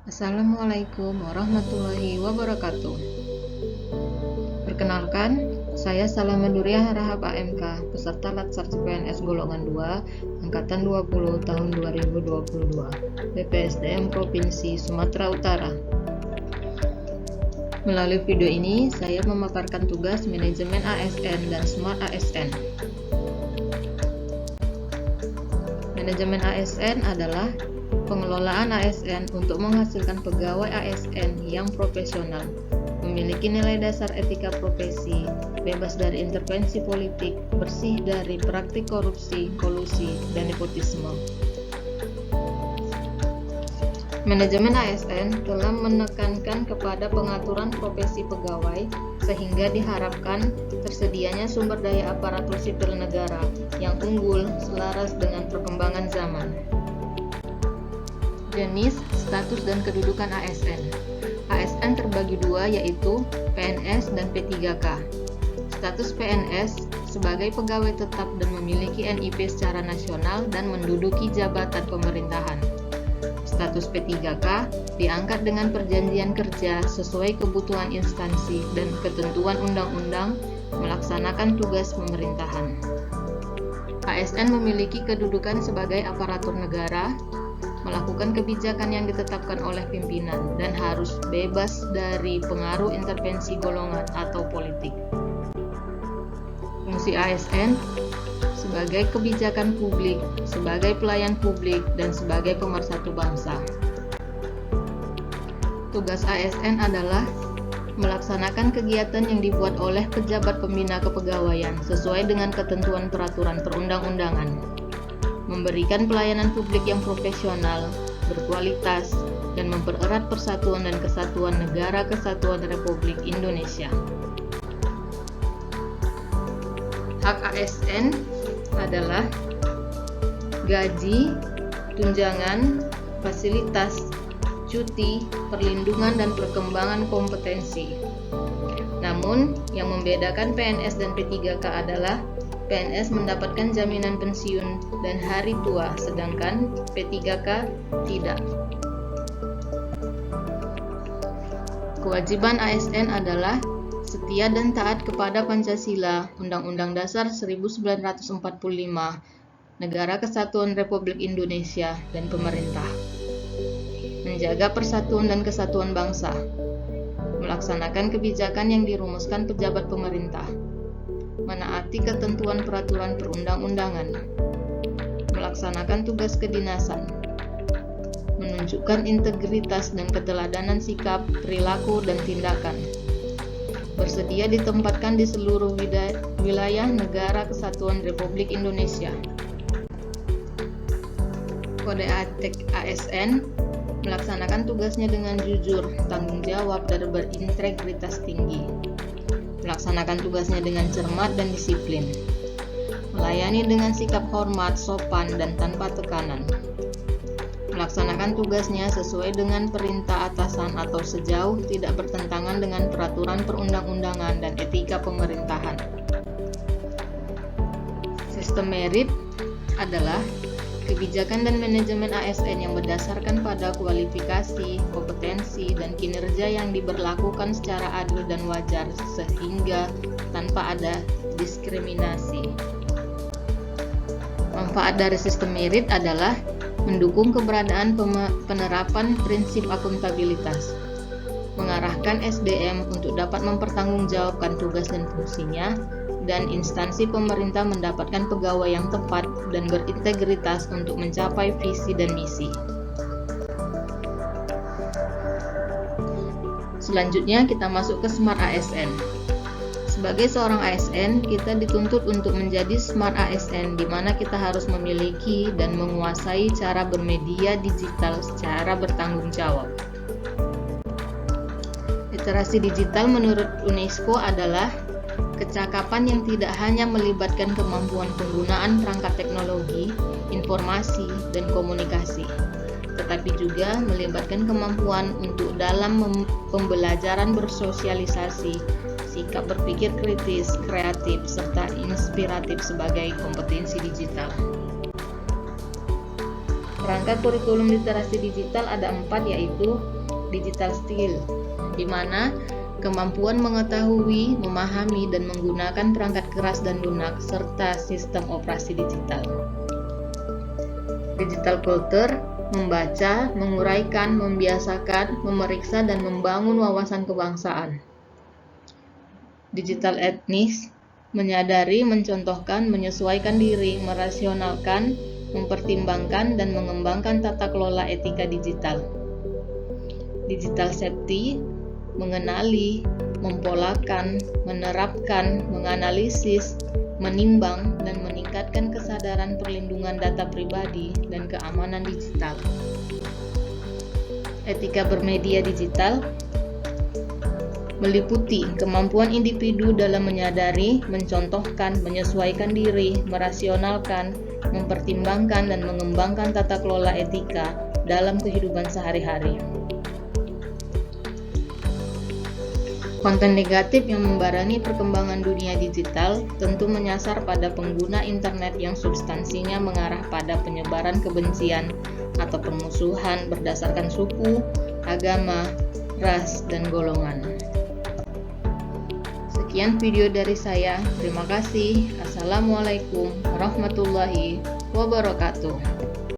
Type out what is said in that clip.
Assalamualaikum warahmatullahi wabarakatuh. Perkenalkan, saya Salama Nuriyah Harahap AMK, peserta Latsar CPNS golongan 2, angkatan 20 tahun 2022, BPSDM Provinsi Sumatera Utara. Melalui video ini, saya memaparkan tugas manajemen ASN dan Smart ASN. Manajemen ASN adalah pengelolaan ASN untuk menghasilkan pegawai ASN yang profesional, memiliki nilai dasar etika profesi, bebas dari intervensi politik, bersih dari praktik korupsi, kolusi, dan nepotisme. Manajemen ASN telah menekankan kepada pengaturan profesi pegawai sehingga diharapkan tersedianya sumber daya aparatur sipil negara yang unggul selaras dengan perkembangan zaman. Jenis, status, dan kedudukan ASN. ASN terbagi dua, yaitu PNS dan P3K. Status PNS sebagai pegawai tetap dan memiliki NIP secara nasional dan menduduki jabatan pemerintahan. Status P3K diangkat dengan perjanjian kerja sesuai kebutuhan instansi dan ketentuan undang-undang melaksanakan tugas pemerintahan. ASN memiliki kedudukan sebagai aparatur negara, melakukan kebijakan yang ditetapkan oleh pimpinan, dan harus bebas dari pengaruh intervensi golongan atau politik. Fungsi ASN sebagai kebijakan publik, sebagai pelayan publik, dan sebagai pemersatu bangsa. Tugas ASN adalah melaksanakan kegiatan yang dibuat oleh pejabat pembina kepegawaian sesuai dengan ketentuan peraturan perundang-undangan, memberikan pelayanan publik yang profesional, berkualitas, dan mempererat persatuan dan kesatuan Negara Kesatuan Republik Indonesia. Hak ASN adalah gaji, tunjangan, fasilitas, cuti, perlindungan, dan perkembangan kompetensi. Namun, yang membedakan PNS dan P3K adalah PNS mendapatkan jaminan pensiun dan hari tua, sedangkan P3K tidak. Kewajiban ASN adalah setia dan taat kepada Pancasila, Undang-Undang Dasar 1945, Negara Kesatuan Republik Indonesia, dan pemerintah. Menjaga persatuan dan kesatuan bangsa, melaksanakan kebijakan yang dirumuskan pejabat pemerintah, menaati ketentuan peraturan perundang-undangan, melaksanakan tugas kedinasan, menunjukkan integritas dan keteladanan sikap, perilaku, dan tindakan, bersedia ditempatkan di seluruh wilayah Negara Kesatuan Republik Indonesia. Kode etik ASN melaksanakan tugasnya dengan jujur, tanggung jawab, dan berintegritas tinggi, melaksanakan tugasnya dengan cermat dan disiplin, melayani dengan sikap hormat, sopan, dan tanpa tekanan, melaksanakan tugasnya sesuai dengan perintah atasan atau sejauh tidak bertentangan dengan peraturan perundang-undangan dan etika pemerintahan. Sistem merit adalah kebijakan dan manajemen ASN yang berdasarkan pada kualifikasi, kompetensi, dan kinerja yang diberlakukan secara adil dan wajar sehingga tanpa ada diskriminasi. Manfaat dari sistem merit adalah mendukung keberadaan penerapan prinsip akuntabilitas, mengarahkan SDM untuk dapat mempertanggungjawabkan tugas dan fungsinya, dan instansi pemerintah mendapatkan pegawai yang tepat dan berintegritas untuk mencapai visi dan misi. Selanjutnya kita masuk ke Smart ASN. Sebagai seorang ASN, kita dituntut untuk menjadi Smart ASN, di mana kita harus memiliki dan menguasai cara bermedia digital secara bertanggung jawab. Literasi digital menurut UNESCO adalah kecakapan yang tidak hanya melibatkan kemampuan penggunaan perangkat teknologi, informasi, dan komunikasi, tetapi juga melibatkan kemampuan untuk dalam pembelajaran bersosialisasi, sikap berpikir kritis, kreatif, serta inspiratif sebagai kompetensi digital. Perangkat kurikulum literasi digital ada 4, yaitu digital skill, di mana kemampuan mengetahui, memahami, dan menggunakan perangkat keras dan lunak serta sistem operasi digital. Digital culture, membaca, menguraikan, membiasakan, memeriksa, dan membangun wawasan kebangsaan. Digital etnis, menyadari, mencontohkan, menyesuaikan diri, merasionalkan, mempertimbangkan, dan mengembangkan tata kelola etika digital. Digital safety, mengenali, mempolakan, menerapkan, menganalisis, menimbang, dan meningkatkan kesadaran perlindungan data pribadi dan keamanan digital. Etika bermedia digital meliputi kemampuan individu dalam menyadari, mencontohkan, menyesuaikan diri, merasionalkan, mempertimbangkan, dan mengembangkan tata kelola etika dalam kehidupan sehari-hari. Konten negatif yang membarengi perkembangan dunia digital tentu menyasar pada pengguna internet yang substansinya mengarah pada penyebaran kebencian atau permusuhan berdasarkan suku, agama, ras, dan golongan. Sekian video dari saya. Terima kasih. Assalamualaikum warahmatullahi wabarakatuh.